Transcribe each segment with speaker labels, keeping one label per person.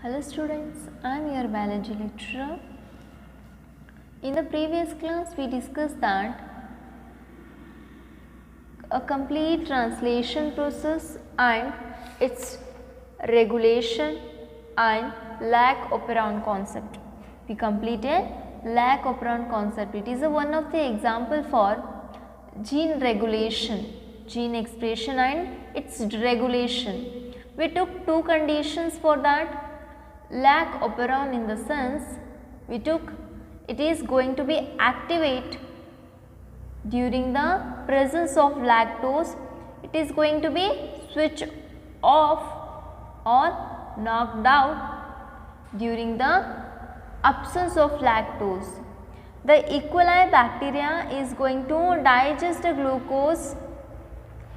Speaker 1: Hello students, I am your biology lecturer. In the previous class we discussed that a complete translation process and its regulation and lac operon concept. We completed lac operon concept. It is one of the example for gene regulation, gene expression and its regulation. We took two conditions for that. Lac operon in the sense we took it is going to be activate during the presence of lactose, it is going to be switch off or knocked out during the absence of lactose. The E. coli bacteria is going to digest the glucose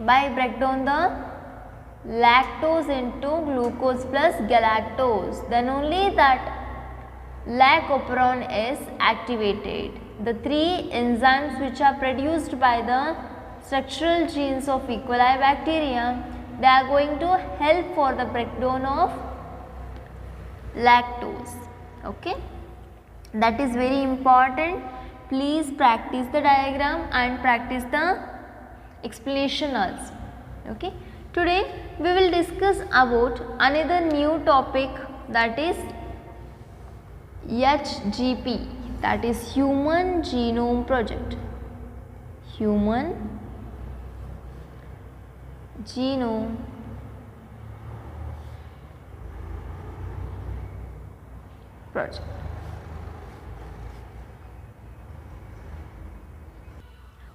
Speaker 1: by break down the lactose into glucose plus galactose, then only that lac operon is activated. The three enzymes which are produced by the structural genes of E. coli bacteria, they are going to help for the breakdown of lactose. Okay, that is very important. Please practice the diagram and practice the explanation also. Okay. Today we will discuss about another new topic, that is HGP, that is Human Genome Project. Human Genome Project.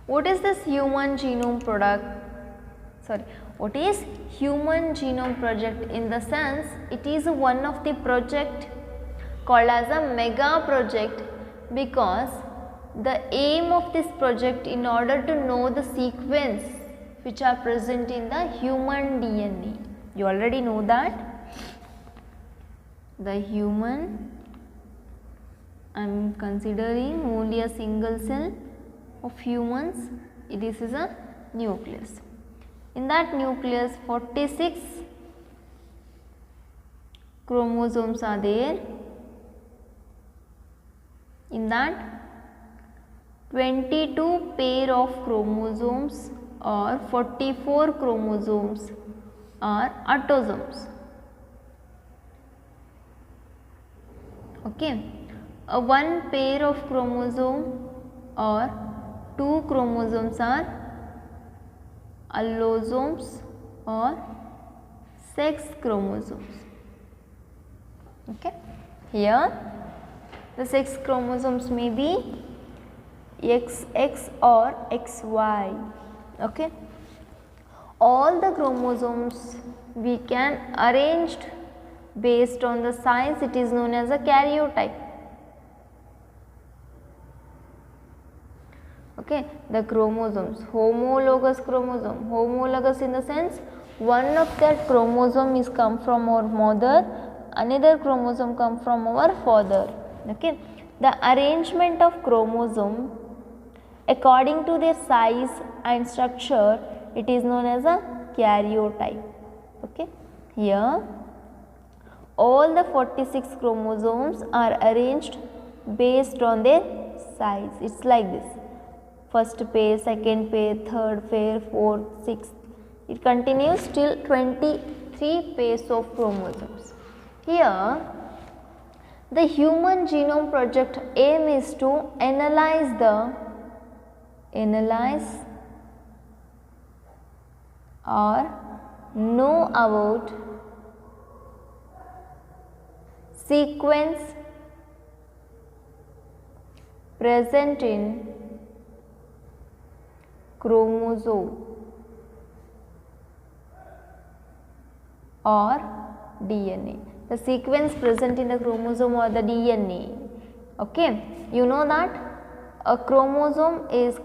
Speaker 1: What is this Human Genome Product? What is Human Genome Project? In the sense, it is one of the project called as a mega project, because the aim of this project in order to know the sequence which are present in the human DNA. You already know that the human, I am considering only a single cell of humans, this is a nucleus. In that nucleus 46 chromosomes are there. In that 22 pair of chromosomes or 44 chromosomes are autosomes. Okay, a one pair of chromosome or two chromosomes are allosomes or sex chromosomes. Okay, here the sex chromosomes may be XX or XY. Okay, all the chromosomes we can arrange based on the size, it is known as a karyotype. Okay, the chromosomes, homologous chromosome, homologous in the sense one of that chromosome is come from our mother, another chromosome come from our father. Okay, the arrangement of chromosome according to their size and structure, it is known as a karyotype. Okay, here all the 46 chromosomes are arranged based on their size. It's like this: first pair, second pair, third pair, fourth, sixth. It continues till 23 pairs of chromosomes. Here, the Human Genome Project aim is to analyze or know about sequence present in chromosome or DNA. The sequence present in the chromosome or the DNA. Okay, you know that a chromosome is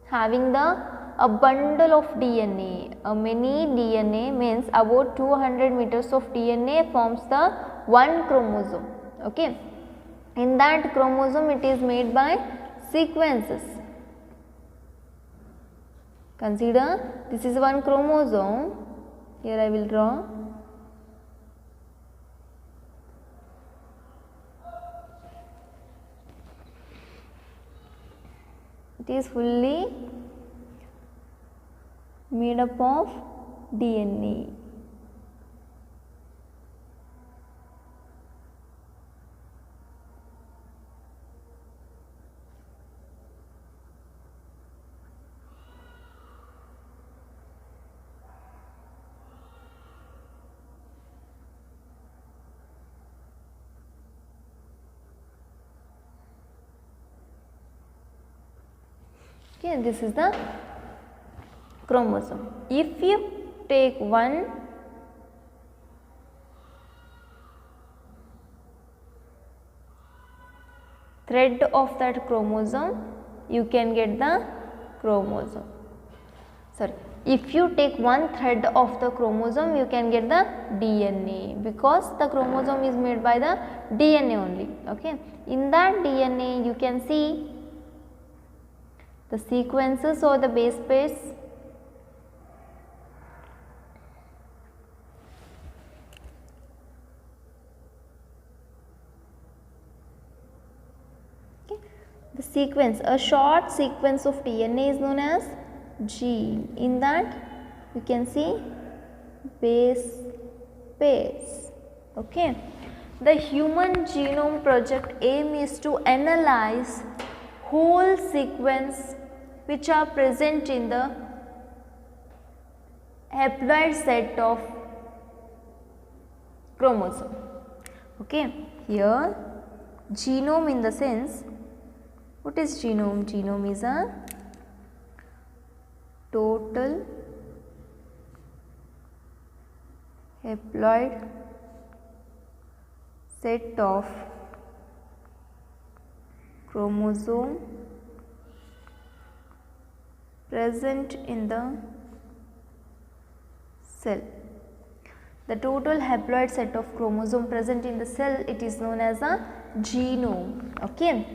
Speaker 1: having a bundle of DNA. A mini DNA means about 200 meters of DNA forms the one chromosome. Okay, in that chromosome it is made by sequences. Consider this is one chromosome. Here I will draw. It is fully made up of DNA. Okay, this is the chromosome. If you take one thread of that chromosome, you can get the chromosome. Sorry, if you take one thread of the chromosome, you can get the DNA, because the chromosome is made by the DNA only. Okay, in that DNA you can see the sequences or the base pairs. Okay. The sequence, a short sequence of DNA is known as gene. In that you can see base pairs. Okay. The Human Genome Project aim is to analyze whole sequence which are present in the haploid set of chromosome. Okay, here genome in the sense, what is genome? Genome is a total haploid set of chromosome present in the cell. The total haploid set of chromosome present in the cell, it is known as a genome. Okay.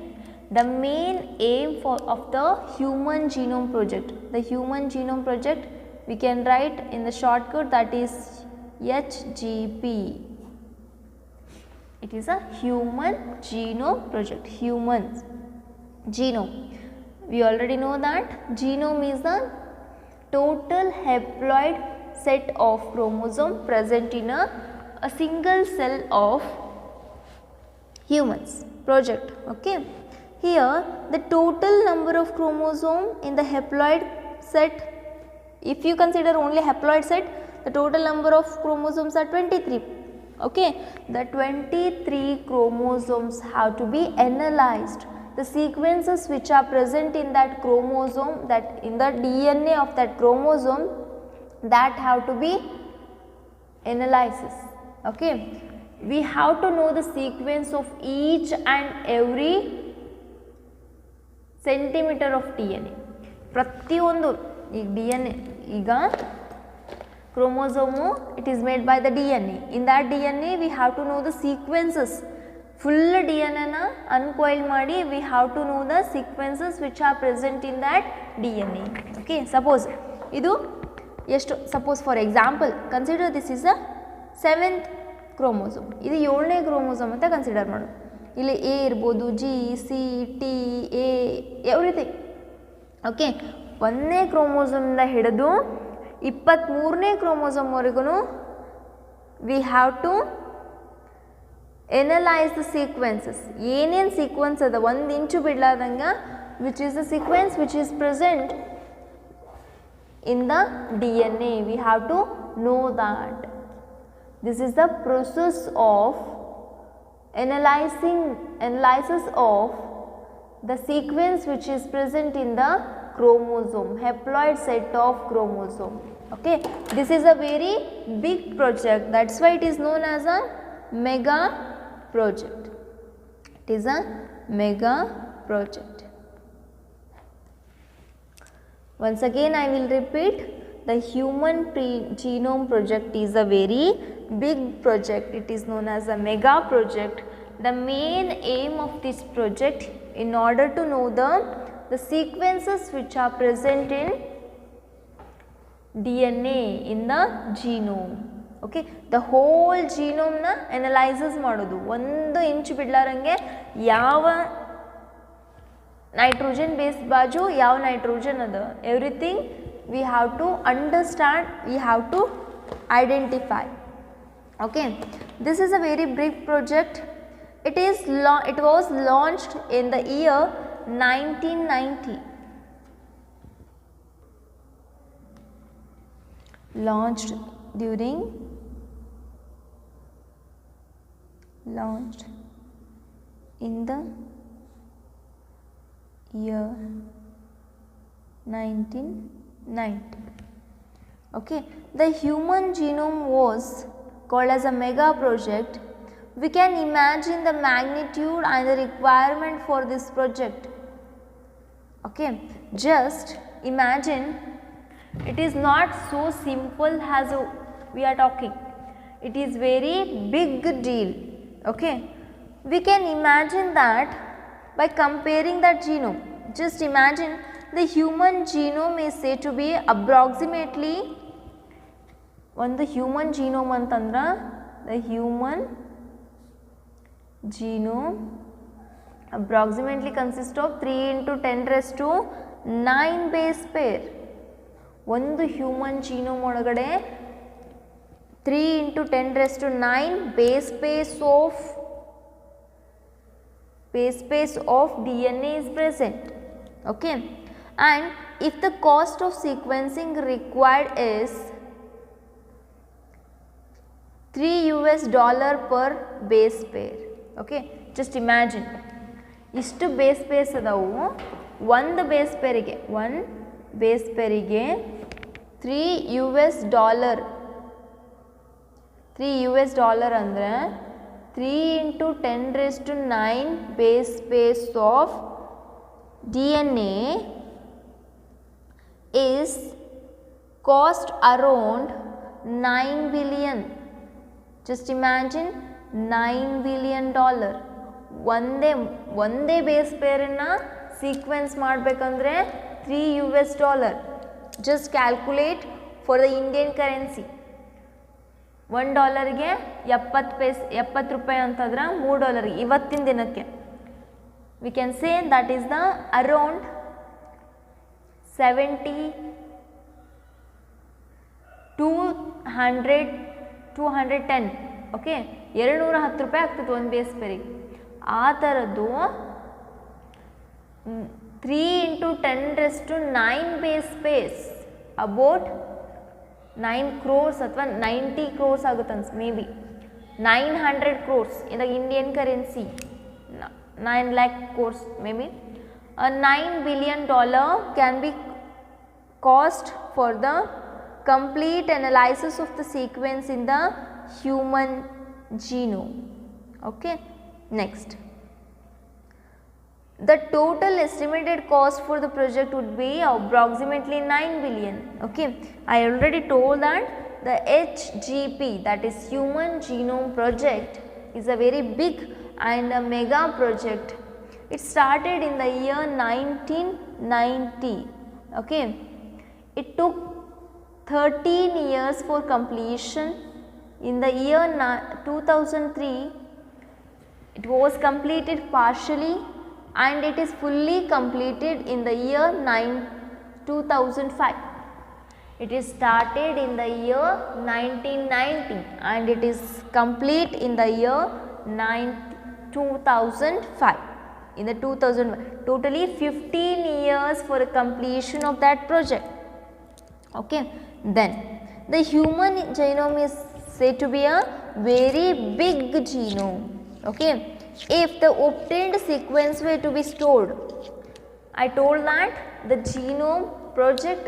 Speaker 1: The main aim of the Human Genome Project, the Human Genome Project, we can write in the shortcut, that is HGP. It is a Human Genome Project. Human genome. We already know that genome is the total haploid set of chromosome present in a single cell of humans project. Okay. Here the total number of chromosome in the haploid set, if you consider only haploid set, the total number of chromosomes are 23. Okay. The 23 chromosomes have to be analyzed. The sequences which are present in that chromosome, that in the DNA of that chromosome, that have to be analysis. Okay. We have to know the sequence of each and every centimeter of DNA. ಪ್ರತಿಯೊಂದು ಈ DNA ಈಗ chromosome, it is made by the DNA. In that DNA we have to know the sequences. Full DNA na uncoil ಮಾಡಿ we have to know the sequences which are present in that DNA. Okay, suppose ಇದು ಎಷ್ಟು, suppose for example consider this is a 7th chromosome, ಇದು 7ನೇ chromosome ಅಂತ consider ಮಾಡು. ಇಲ್ಲಿ A ಇರ್ಬೋದು, G, C, T, A, everything. Okay, 1ನೇ ಕ್ರೋಮೋಸೋಮಿಂದ ಹಿಡಿದು 23ನೇ ಕ್ರೋಮೋಸೋಮ್ವರೆಗೂ we have to analyse the sequences. ಏನೇನು ಸೀಕ್ವೆನ್ಸ್ ಅದ 1 ಇಂಚು ಬಿಡ್ಲಾರ್ದಂಗ, which is the sequence which is present in the DNA. We have to know that. This is the process of analysis of the sequence which is present in the chromosome, haploid set of chromosome. Okay, this is a very big project, that's why it is known as a mega project. It is a mega project. Once again I will repeat, the Human Genome Project is a very big project. It is known as a mega project. The main aim of this project, in order to know the sequences which are present in DNA, in the genome. Okay, the whole genome na analysis ಮಾಡೋದು, 1 ಇಂಚು ಬಿಡ್ಲಾರಂಗೆ ಯಾವ nitrogen base ಬಾಜು ಯಾವ nitrogen ಅದ everything we have to understand, we have to identify. Okay, this is a very big project. It was launched in the year 1990. Launched in the year 1990. Okay, the human genome was called as a mega project. We can imagine the magnitude and the requirement for this project. Okay, just imagine, it is not so simple as we are talking, it is very big deal. Okay, we can imagine that by comparing that genome. Just imagine the human genome is said to be approximately, ಒಂದು human genome ಅಂತಂದ್ರೆ the human genome approximately consists of 3 into 10 raised to 9 base pair. ಒಂದು human genome ಒಳಗಡೆ 3 into 10 raised to 9 base pairs of DNA is present. Okay, and if the cost of sequencing required is $3 per base pair. Okay, just imagine, ಇಷ್ಟು base pairs ಅದಾವು, ಒಂದು base ಪೇರಿಗೆ $3 ಅಂದರೆ 3 into 10 raised to 9 base pairs of DNA is cost around 9 billion. Just imagine, $9 billion. ಒಂದೇ base ಪೇರನ್ನು sequence ಮಾಡಬೇಕಂದ್ರೆ $3. Just calculate for the Indian currency. $1ಗೆ 70 ರೂಪಾಯಿ ಅಂತಂದ್ರೆ $3 ಇವತ್ತಿನ ದಿನಕ್ಕೆ. We can say that is the around 210. Okay, 210 ರೂಪಾಯಿ ಆಗ್ತದೆ ಒಂದು ಬೇಸ್ ಪೇರಿಗೆ. ಆ ಥರದ್ದು 3 into 10 raised to 9 base pairs, about 9 crores ಅಥವಾ 90 crores ಆಗುತ್ತೆ ಅನ್ಸ್, may be 900 crores in the Indian currency, 9 lakh crores maybe. $9 billion can be cost for the complete analysis of the sequence in the human genome. Okay, next, the total estimated cost for the project would be approximately 9 billion. Okay, I already told that the HGP, that is Human Genome Project, is a very big and a mega project. It started in the year 1990. Okay, it took 13 years for completion. In the year 2003, it was completed partially, and it is fully completed in the year 2005. It is started in the year 1990 and it is complete in the year 2005. In the 2000, totally 15 years for the completion of that project. Okay, then the human genome is said to be a very big genome. Okay, if the obtained sequence were to be stored, I told that the genome project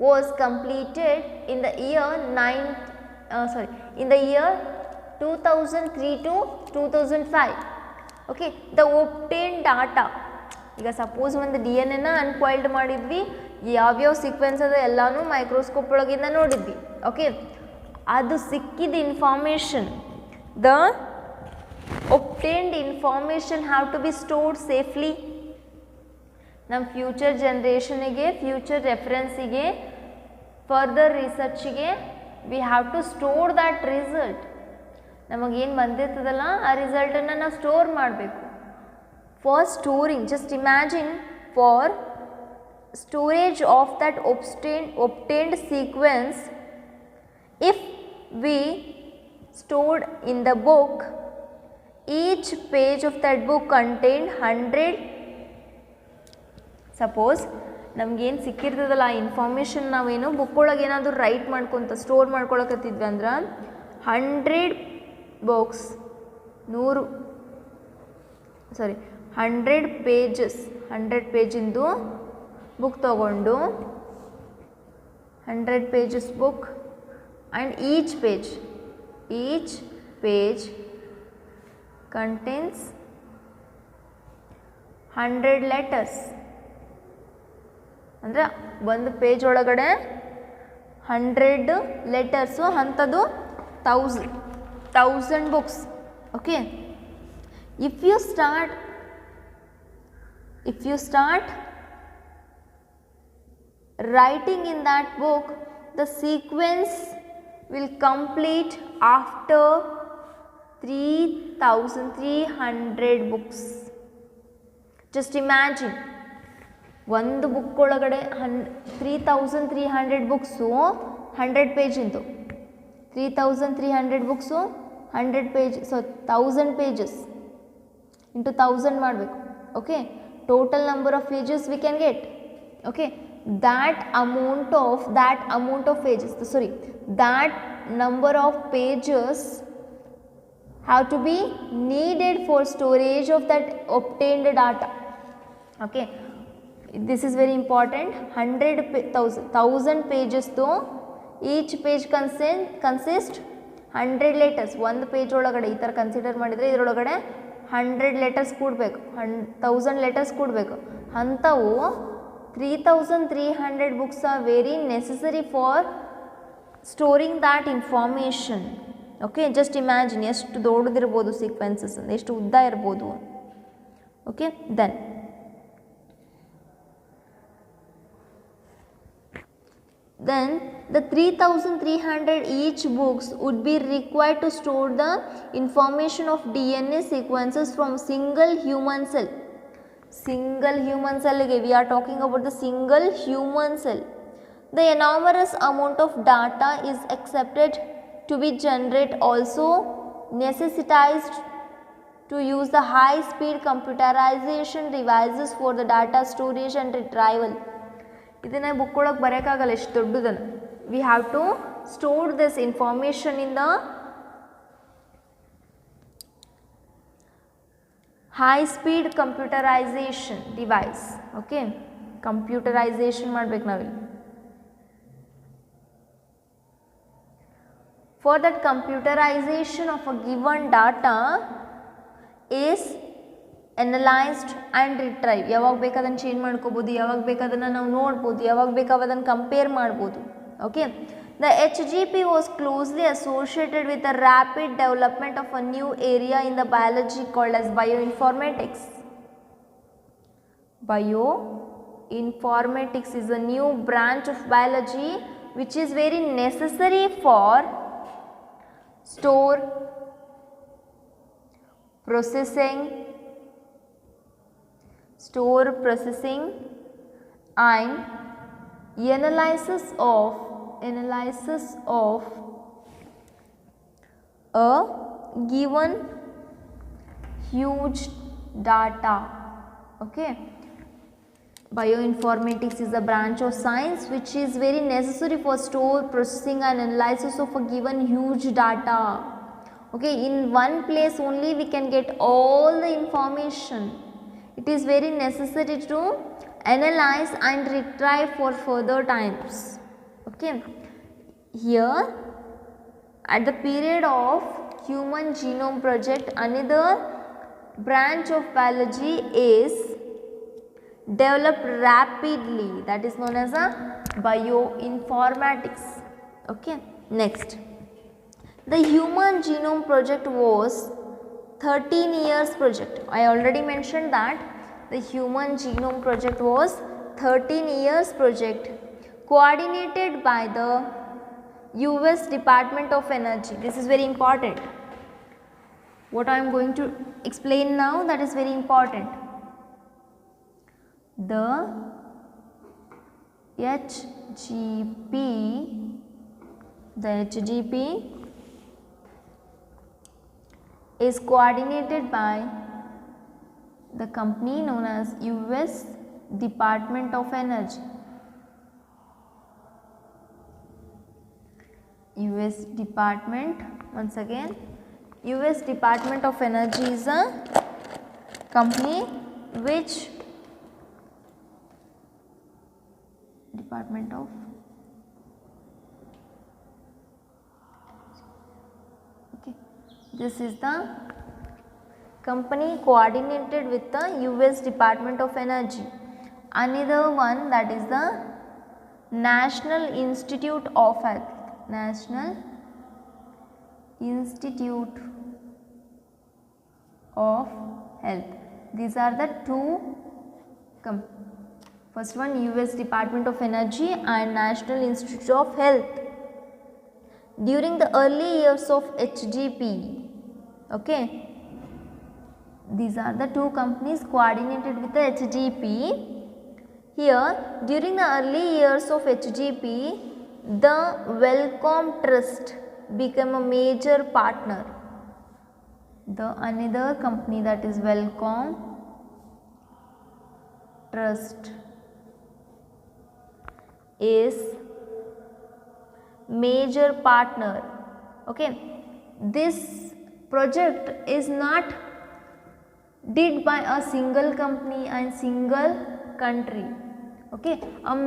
Speaker 1: was completed in the year 2003 to 2005. Okay, the obtained data, ಈಗ suppose ಒಂದು DNA ಅನ್ಕಾಯಿಲ್ಡ್ ಮಾಡಿದ್ವಿ, ಯಾವ್ಯಾವ sequence ಅದ ಎಲ್ಲಾನು microscope ಒಳಗಿಂದ ನೋಡಿದ್ವಿ. Okay, ಅದು ಸಿಕ್ಕಿದ information, the obtained information have to be stored safely. ನಮ್ಮ ಫ್ಯೂಚರ್ ಜನ್ರೇಷನಿಗೆ, ಫ್ಯೂಚರ್ ರೆಫರೆನ್ಸಿಗೆ, ಫರ್ದರ್ ರಿಸರ್ಚಿಗೆ we have to store that result. ನಮಗೇನು ಬಂದಿರ್ತದಲ್ಲ ಆ ರಿಸಲ್ಟನ್ನು ನಾವು ಸ್ಟೋರ್ ಮಾಡಬೇಕು for storing, just imagine, for storage of that obtained sequence, if we stored in the book, each page of that book contained 100, suppose ನಮಗೇನು ಸಿಕ್ಕಿರ್ತದಲ್ಲ ಆ information ನಾವೇನು book ಒಳಗೆ ಏನಾದರೂ ರೈಟ್ ಮಾಡ್ಕೊತ ಸ್ಟೋರ್ ಮಾಡ್ಕೊಳಕತ್ತಿದ್ವಿ ಅಂದ್ರೆ 100 ಬುಕ್ಸ್ 100 ಪೇಜಸ್ 100 ಪೇಜಿಂದು ಬುಕ್ ತಗೊಂಡು 100 pages book, and each page contains 100 letters. ಅಂದರೆ ಒಂದು ಪೇಜ್ ಒಳಗಡೆ 100 ಲೆಟರ್ಸು ಅಂಥದ್ದು 1000 books. Okay, if you start writing in that book, the sequence will complete after 3300 books. Just imagine, ಒಂದು book ಒಳಗಡೆ 3300 books 100 page ಇಂತು, 3300 books 100 page, so 1000 pages into 1000 ಮಾಡಬೇಕು. Okay, total number of pages we can get. Okay, that number of pages have to be needed for storage of that obtained data. Okay, this is very important. 1000 pages though, each page consist 100 letters. ಒಂದು page ಒಳಗಡೆ ಈ ಥರ consider ಮಾಡಿದರೆ ಇದರೊಳಗಡೆ 100 letters ಕೂಡಬೇಕು, 1000 letters ಕೂಡಬೇಕು. ಅಂಥವು 3300 books are very necessary for storing that information. Okay, just imagine ಎಷ್ಟು ದೊಡ್ಡದಿರ್ಬೋದು ಸೀಕ್ವೆನ್ಸಸ್, ಎಷ್ಟು ಉದ್ದ ಇರ್ಬೋದು. Okay, then the 3300 each books would be required to store the information of DNA sequences from single human cell. We are talking about the single human cell. The enormous amount of data is accepted to be generated also necessitates to use the high speed computerization devices for the data storage and retrieval. ಇದನ್ನ book ಒಳಗೆ ಬರೆಯೋಕ್ಕಾಗಲ್ಲ ಎಷ್ಟು ದೊಡ್ಡದನ್ನು. We have to store this information in the high speed computerization device. Okay, computerization ಮಾಡಬೇಕು ನಾವಿಲ್ಲಿ. For that computerization of a given data is analyzed and retrieved. ಯಾವಾಗ ಬೇಕಾದನ್ನು change ಮಾಡ್ಕೋಬೋದು, ಯಾವಾಗ ಬೇಕಾದನ್ನು ನಾವು ನೋಡ್ಬೋದು, ಯಾವಾಗ ಬೇಕಾದನ್ನು ಕಂಪೇರ್ ಮಾಡ್ಬೋದು. Okay, the HGP was closely associated with the rapid development of a new area in the biology called as bioinformatics. Bioinformatics is a new branch of biology which is very necessary for store, processing and analysis of a given huge data. Okay, bioinformatics is a branch of science which is very necessary for store, processing and analysis of a given huge data. Okay, in one place only we can get all the information. It is very necessary to analyze and retrieve for further times. Okay, here at the period of Human Genome Project, another branch of biology is developed rapidly, that is known as a bioinformatics. Okay, next, the Human Genome Project was 13 years project. I already mentioned that the Human Genome Project was 13 years project coordinated by the US Department of Energy. This is very important. What I am going to explain now, that is very important. The HGP is coordinated by the company known as US Department of Energy. US Department, once again, US Department of Energy is a company which Department of this is the company coordinated with the US Department of Energy. Another one, that is the National Institute of Health. National Institute of Health. These are the two first one, US Department of Energy and National Institute of Health. During the early years of HGP, okay, these are the two companies coordinated with the HGP. Here, during the early years of HGP, the Wellcome Trust became a major partner. The another company, that is Wellcome Trust, is major partner. Okay, this project is not did by a single company and single country. Okay,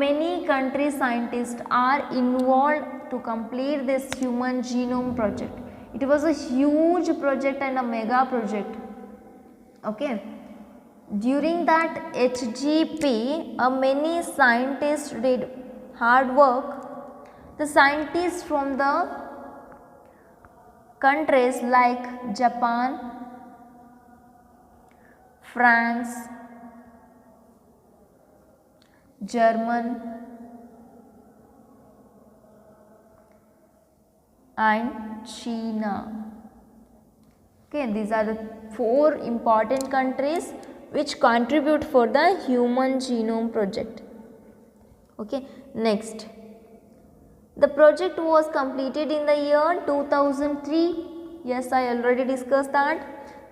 Speaker 1: many country scientists are involved to complete this human genome project. It was a huge project and a mega project. Okay, during that HGP, many scientists did hard work. The scientists from the countries like Japan, France, German and China. Okay, these are the 4 important countries which contribute for the human genome project. Okay, next, the project was completed in the year 2003. Yes, I already discussed that.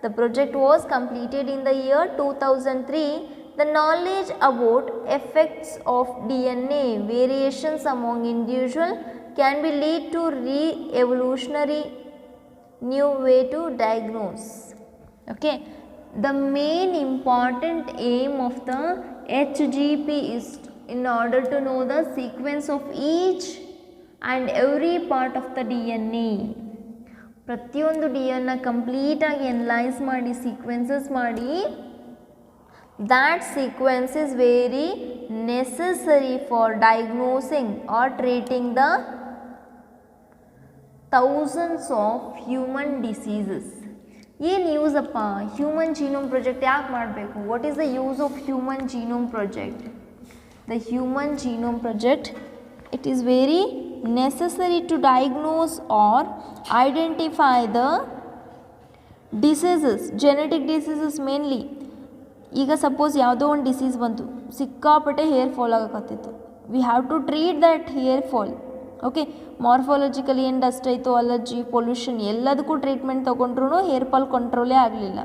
Speaker 1: The project was completed in the year 2003. The knowledge about effects of DNA variations among individuals can be lead to re-evolutionary new way to diagnose. Okay, the main important aim of the HGP is in order to know the sequence of each and every part of the DNA. ಪ್ರತಿಯೊಂದು DNA complete ಆಗಿ ಎನಲೈಸ್ ಮಾಡಿ sequences ಮಾಡಿ, that sequence is very necessary for diagnosing or treating the thousands of human diseases. ಏನು use ಅಪ್ಪ human genome project ಯಾಕೆ ಮಾಡಬೇಕು? What is the use of human genome project? The human genome project, it is very necessary to diagnose or identify the diseases, genetic diseases mainly. ಈಗ suppose ಯಾವುದೋ ಒಂದು disease ಬಂತು, ಸಿಕ್ಕಾಪಟ್ಟೆ hair fall ಆಗಕತ್ತಿತ್ತು, we have to treat that hair fall. Okay, morphologically ಏನು dust ಆಯಿತು, allergy, pollution ಎಲ್ಲದಕ್ಕೂ treatment ತೊಗೊಂಡ್ರೂ ಹೇರ್ ಫಾಲ್ ಕಂಟ್ರೋಲೇ ಆಗಲಿಲ್ಲ.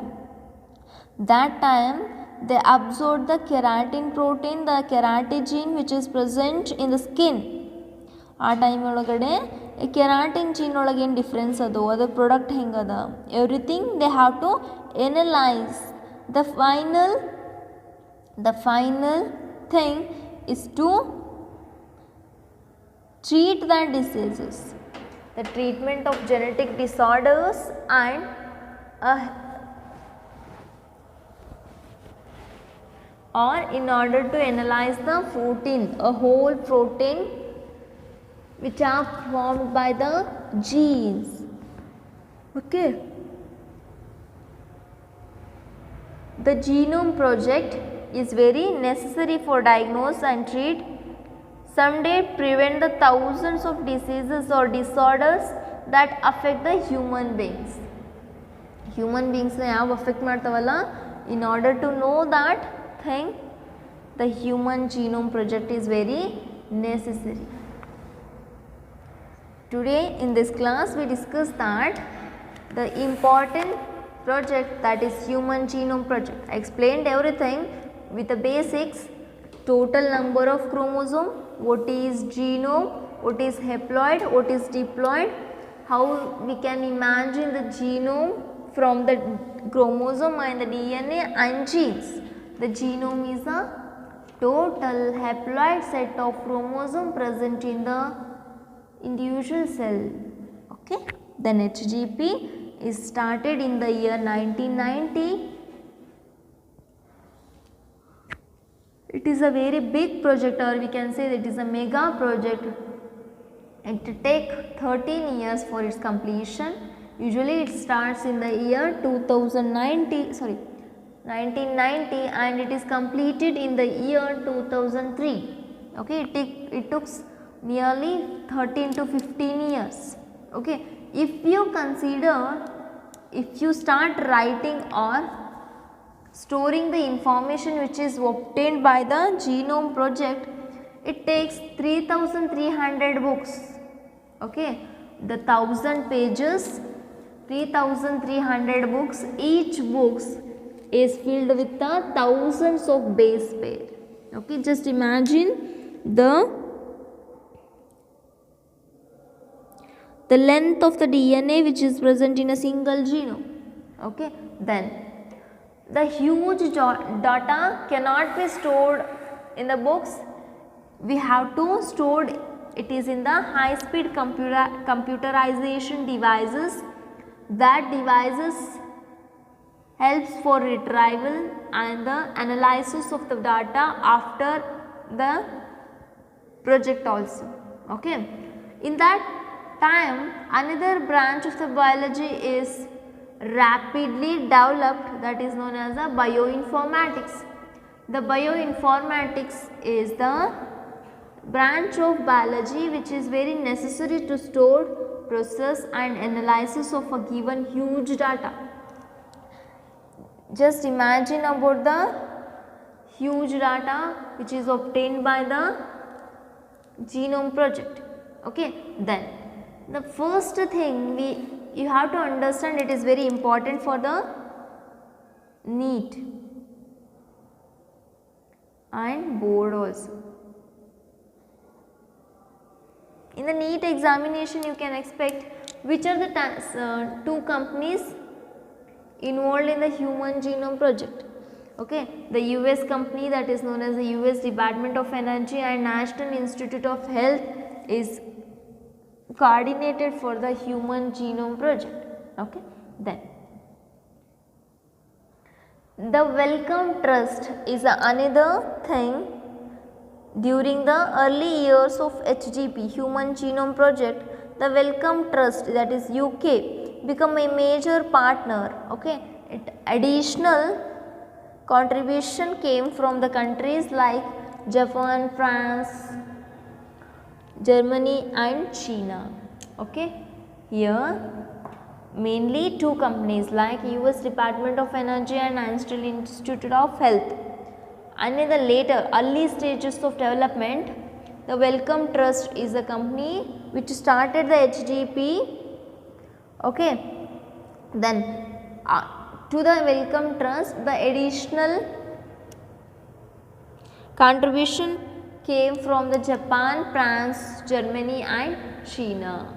Speaker 1: That time they absorb the keratin protein, the keratinogen which is present in the skin. ಆ time ಒಳಗಡೆ keratin gene ಒಳಗೆ ಏನು ಡಿಫ್ರೆನ್ಸ್ ಅದು, ಅದರ ಪ್ರಾಡಕ್ಟ್ ಹೆಂಗದ, everything they have to analyse. The final thing is to treat the diseases, the treatment of genetic disorders and or in order to analyze the protein, a whole protein which are formed by the genes. Okay, the genome project is very necessary for diagnose and treat, someday prevent the thousands of diseases or disorders that affect the human beings. Human beings na yav affect ಮಾಡ್ತಾವಲ್ಲ, in order to know that thing, the Human Genome Project is very necessary. Today in this class we discussed that the important project, that is Human Genome Project. I explained everything with the basics: total number of chromosome, what is genome, what is haploid, what is diploid, how we can imagine the genome from the chromosome and the DNA and genes. The genome is a total haploid set of chromosome present in the individual cell. Okay. Then HGP is started in the year 1990. It is a very big project, or we can say that it is a mega project. It will take 13 years for its completion. Usually it starts in the year 1990 and it is completed in the year 2003. Okay, it took nearly 13 to 15 years. Okay, if you start writing or storing the information which is obtained by the genome project, it takes 3300 books. Okay, the 1000 pages, 3300 books, each books is filled with the thousands of base pair. Okay, just imagine the length of the DNA which is present in a single genome. Okay, then the huge data cannot be stored in the books. We have to store it is in the high speed computerization devices. That devices helps for retrieval and the analysis of the data after the project also. Okay, in that time another branch of the biology is rapidly developed, that is known as the bioinformatics. The bioinformatics is the branch of biology which is very necessary to store, process and analysis of a given huge data. Just imagine about the huge data which is obtained by the genome project. Okay, then the first thing you have to understand, it is very important for the NEET and board also. In the NEET examination you can expect which are the two companies involved in the Human Genome Project. Okay, the US company, that is known as the US Department of Energy, and National Institute of Health is coordinated for the Human Genome Project. Okay, then the Wellcome Trust is another thing. During the early years of HGP, Human Genome Project, the Wellcome Trust, that is UK, become a major partner. Okay, additional contribution came from the countries like Japan, France, Germany and China. Okay, here mainly two companies like US Department of Energy and National Institute of Health. And in the later early stages of development, the Wellcome Trust is a company which started the HGP. Okay, then to the Wellcome Trust the additional contribution came from the Japan, France, Germany and China.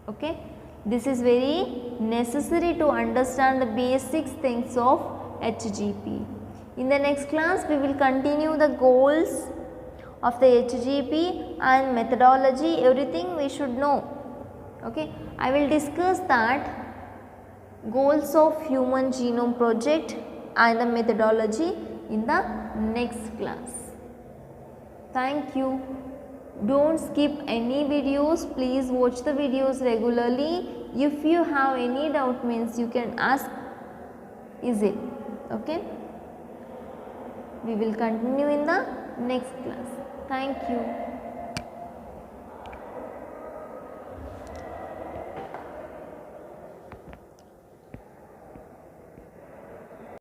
Speaker 1: Okay, this is very necessary to understand the basic things of HGP. In the next class we will continue the goals of the HGP and methodology, everything we should know. Okay, I will discuss that goals of Human Genome Project and the methodology in the next class. Thank you. Don't skip any videos, please watch the videos regularly. If you have any doubt means you can ask easily. Okay, we will continue in the next class. Thank you.